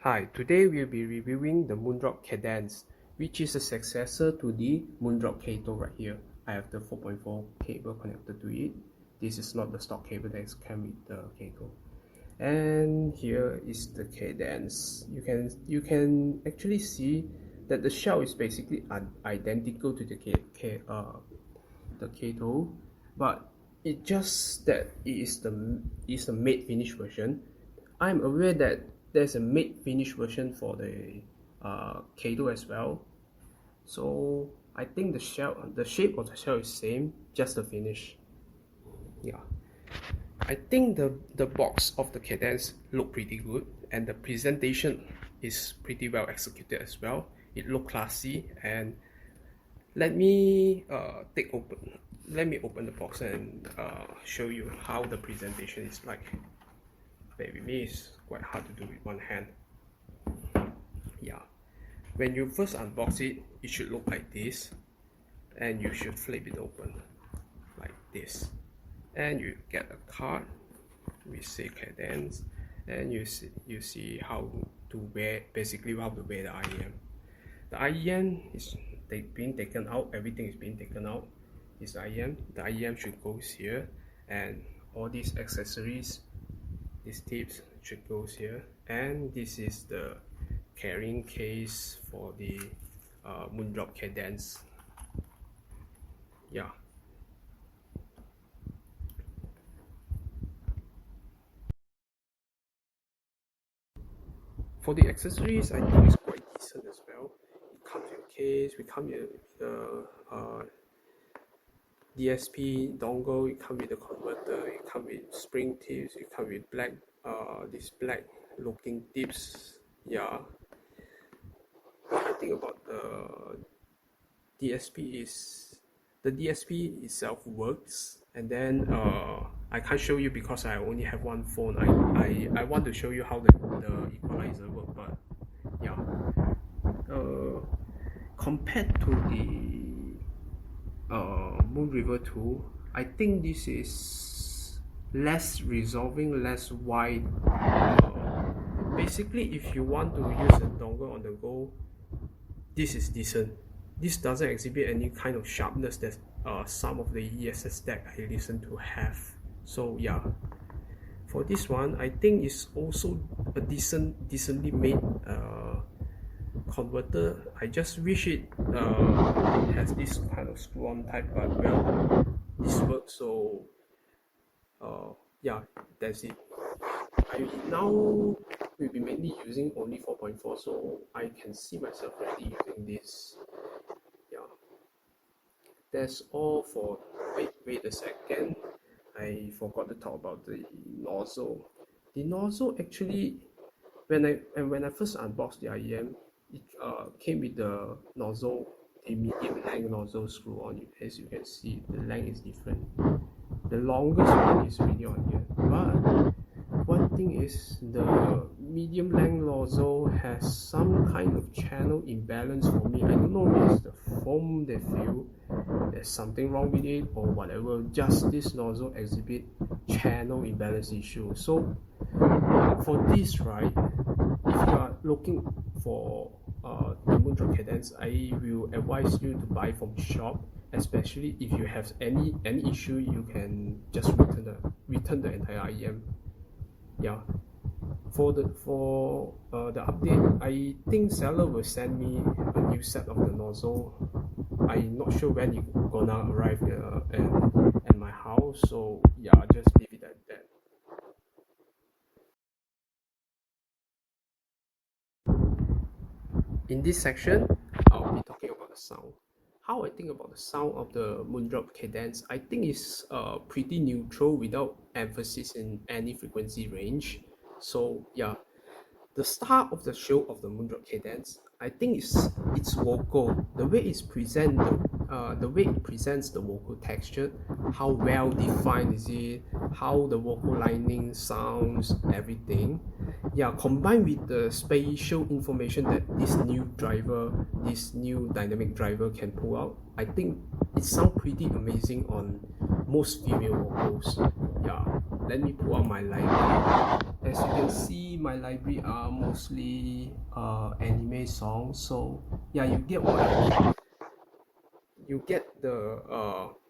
Hi, today we'll be reviewing the Moondrop Kadenz, which is a successor to the Moondrop Kato right here. I have the 4.4 cable connected to it. This is not the stock cable that comes with the Kato. And here is the Kadenz. You can actually see that the shell is basically identical to the Kato, but it just that it is the matte finish version. I'm aware that there's a matte finish version for the Kato as well. So I think the shape of the shell is same, just the finish. Yeah, I think the box of the Kadenz look pretty good, and the presentation is pretty well executed as well. It look classy, and let me open the box and show you how the presentation is like. Bear with me, it's quite hard to do with one hand. Yeah, when you first unbox it, it should look like this, and you should flip it open like this, and you get a card. We say Kadenz, and you see how to wear, basically how to wear the IEM. The IEM is being taken out. Everything is being taken out. This IEM. The IEM should go here, and all these accessories, these tips should go here, and this is the carrying case for the Moondrop Kadenz. Yeah. For the accessories, I think it's quite decent as well. It comes with a case, we come with the DSP dongle, it comes with the converter, it comes with spring tips, it comes with this black looking tips. Yeah, I think about the DSP is the DSP itself works, and then I can't show you because I only have one phone. I want to show you how the equalizer works, but yeah, compared to the Moon River 2, I think this is less resolving, less wide. Basically, if you want to use a dongle on the go, this is decent. This doesn't exhibit any kind of sharpness that some of the ESS that I listen to have. So yeah, for this one, I think it's also a decently made converter. I just wish it has this kind of screw-on type, but well, this works. So yeah, that's it. I now will be mainly using only 4.4, so I can see myself already using this. Yeah, that's all for. Wait a second, I forgot to talk about the nozzle. The nozzle actually, when I first unboxed the IEM, it came with the nozzle, a medium length nozzle screw on it. As you can see, the length is different. The longest one is really on here, but one thing is the medium length nozzle has some kind of channel imbalance for me. I don't know if it's the foam they feel there's something wrong with it or whatever. Just this nozzle exhibit channel imbalance issue. So for this, right, if you are looking for the Moondrop Kadenz, I will advise you to buy from shop, especially if you have any issue. You can just return the entire IEM. Yeah, for the update, I think seller will send me a new set of the nozzle. I'm not sure when it's gonna arrive at my house, so yeah, just leave it at that. In this section, I'll be talking about the sound. How I think about the sound of the Moondrop Kadenz, I think it's pretty neutral without emphasis in any frequency range. So yeah, the star of the show of the Moondrop Kadenz, I think it's vocal. The way it presents the vocal texture, how well defined is it, how the vocal lining sounds, everything. Yeah, combined with the spatial information that this new dynamic driver can pull out, I think it sounds pretty amazing on most female vocals. Yeah, let me pull out my library. As you can see, my library are mostly anime songs, so yeah, you get what I mean. You get the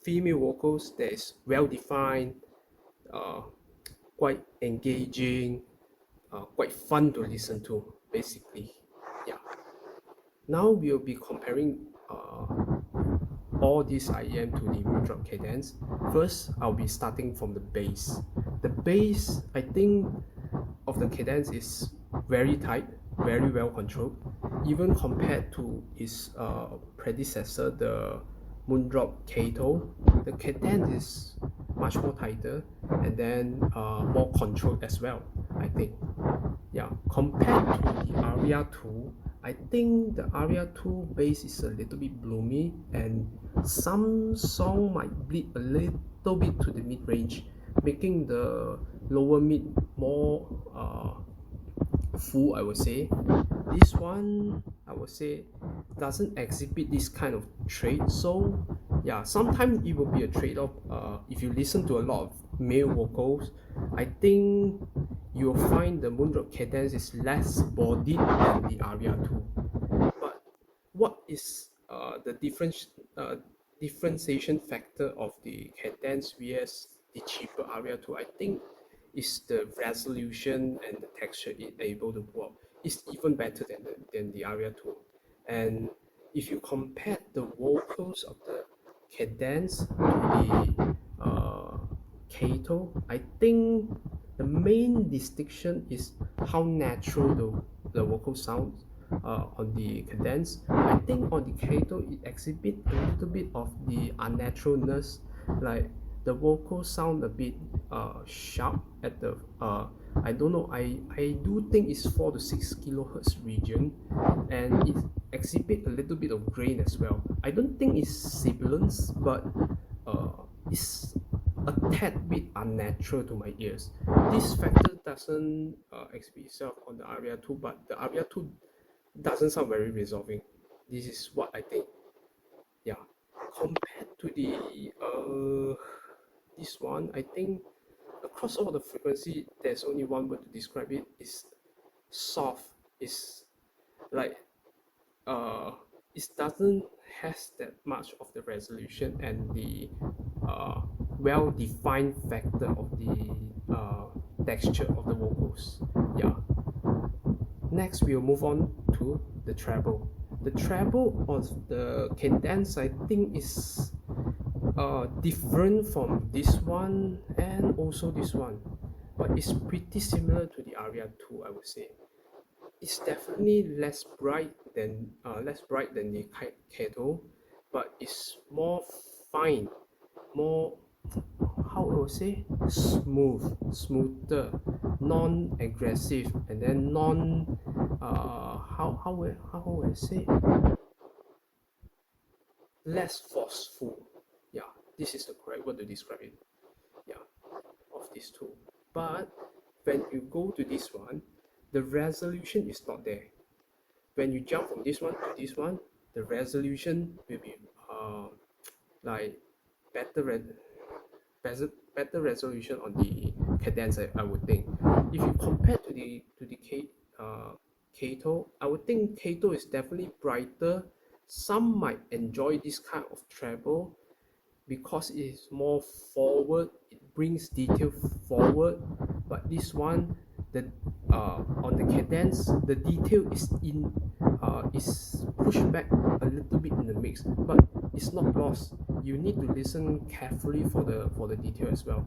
female vocals that is well defined, uh, quite engaging, quite fun to listen to, basically. Yeah. Now we'll be comparing all these IEM to the Moondrop Kadenz. First, I'll be starting from the bass. The bass, I think, of the cadence is very tight, very well controlled, even compared to its predecessor, the Moondrop Kato. The cadence is much more tighter and then more controlled as well, I think. Yeah, compared to the Aria 2, I think the Aria 2 bass is a little bit bloomy and some song might bleed a little bit to the mid-range, making the lower mid more full, I would say. This one, I would say, doesn't exhibit this kind of trait, so yeah, sometimes it will be a trade-off. If you listen to a lot of male vocals, I think you'll find the Moondrop Kadenz is less bodied than the Aria 2. But what is the differentiation factor of the Kadenz vs the cheaper Aria 2? I think is the resolution and the texture it able to pull out. It's even better than the Aria 2. And if you compare the vocals of the Kadenz to the Kato, I think the main distinction is how natural the vocal sounds on the Kadenz. I think on the Kato it exhibits a little bit of the unnaturalness, like the vocals sound a bit sharp at the I don't know, I do think it's 4 to 6 kilohertz region, and it exhibits a little bit of grain as well. I don't think it's sibilance, but it's a tad bit unnatural to my ears. This factor doesn't exhibit itself on the Aria 2, but the Aria 2 doesn't sound very resolving. This is what I think. Yeah, compared to the this one, I think across all the frequency, there's only one word to describe it. It's soft. It's like it doesn't has that much of the resolution and the well-defined factor of the texture of the vocals. Yeah. Next, we'll move on to the treble. The treble of the Kadenz, I think, is different from this one and also this one, but it's pretty similar to the Aria 2, I would say. It's definitely less bright than the Kato, but it's more fine, more, how I would say, smoother, non-aggressive, and then how would I say, less forceful. Yeah, this is the correct word to describe it. Yeah, of these two. But when you go to this one, the resolution is not there. When you jump from this one to this one, the resolution will be like better resolution on the cadence, I would think. If you compare to the Kato, I would think Kato is definitely brighter. Some might enjoy this kind of treble because it is more forward, it brings detail forward. But this one, the on the cadence, the detail is pushed back a little bit in the mix, but it's not lost. You need to listen carefully for the detail as well.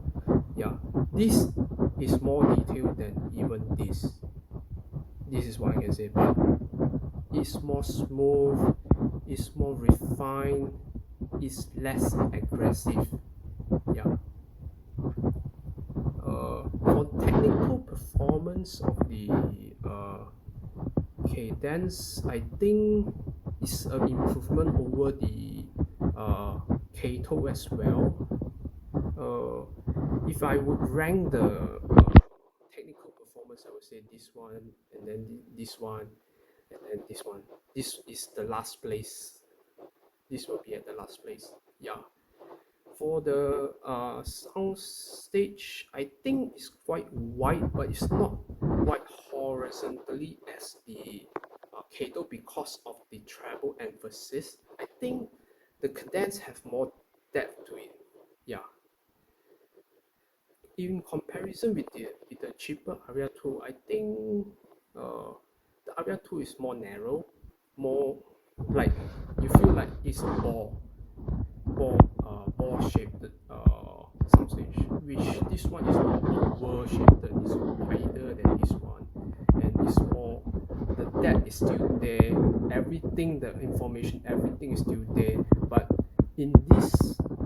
Yeah, this is more detailed than even this. This is what I can say, but it's more smooth, it's more refined, it's less aggressive. Yeah. For technical performance of the Kadenz, I think it's an improvement over the Kato as well. If I would rank the technical performance, I would say this one, and then this one, and then this one. This is the last place. This will be at the last place. Yeah. For the sound stage, I think it's quite wide, but it's not quite horizontally as the Kato because of the treble emphasis. I think the Kadenz have more depth to it. Yeah. In comparison with the cheaper Aria 2, I think the Aria 2 is more narrow, more like you feel like it's a ball shaped soundstage, which this one is more oval shaped, it's wider than this one, and it's more, the depth is still there, everything, the information, everything is still there, but in this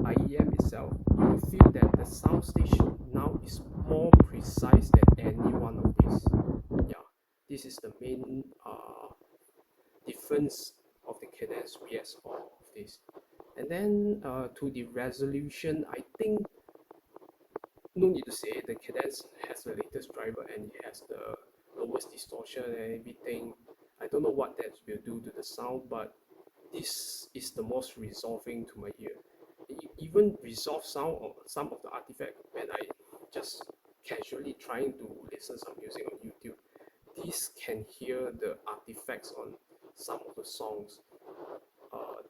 IEM itself, you feel that the soundstage now is more precise than any one of these. Yeah, this is the main difference of the Kadenz vs all of this. And then to the resolution, I think no need to say the Kadenz has the latest driver and it has the lowest distortion and everything. I don't know what that will do to the sound, but this is the most resolving to my ear. Even resolve sound or some of the artifact when I just casually trying to listen some music on YouTube, this can hear the artifacts on some of the songs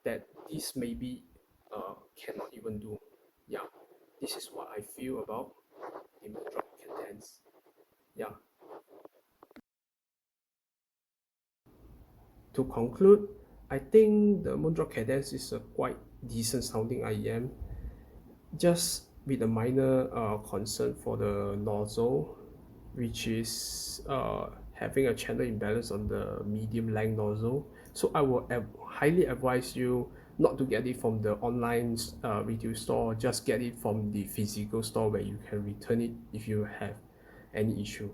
that this maybe cannot even do. Yeah, this is what I feel about the Moondrop Kadenz. Yeah. To conclude, I think the Moondrop Kadenz is a quite decent sounding IEM, just with a minor concern for the nozzle, which is having a channel imbalance on the medium length nozzle. So I will highly advise you not to get it from the online retail store, just get it from the physical store where you can return it if you have any issue.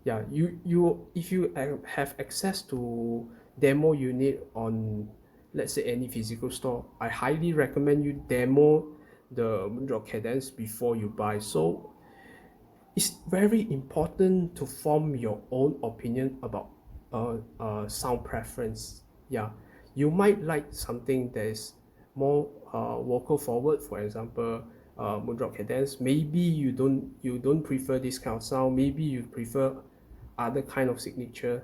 Yeah, if you have access to demo unit on, let's say, any physical store, I highly recommend you demo the Moondrop Kadenz before you buy. So it's very important to form your own opinion about sound preference. Yeah, you might like something that is more vocal forward, for example, Moondrop Kadenz. Maybe you don't prefer this kind of sound. Maybe you prefer other kind of signature.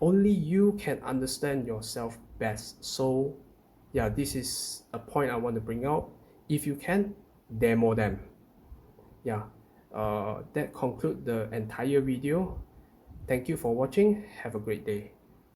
Only you can understand yourself best. So yeah, this is a point I want to bring out. If you can, demo them. Yeah, that concludes the entire video. Thank you for watching. Have a great day.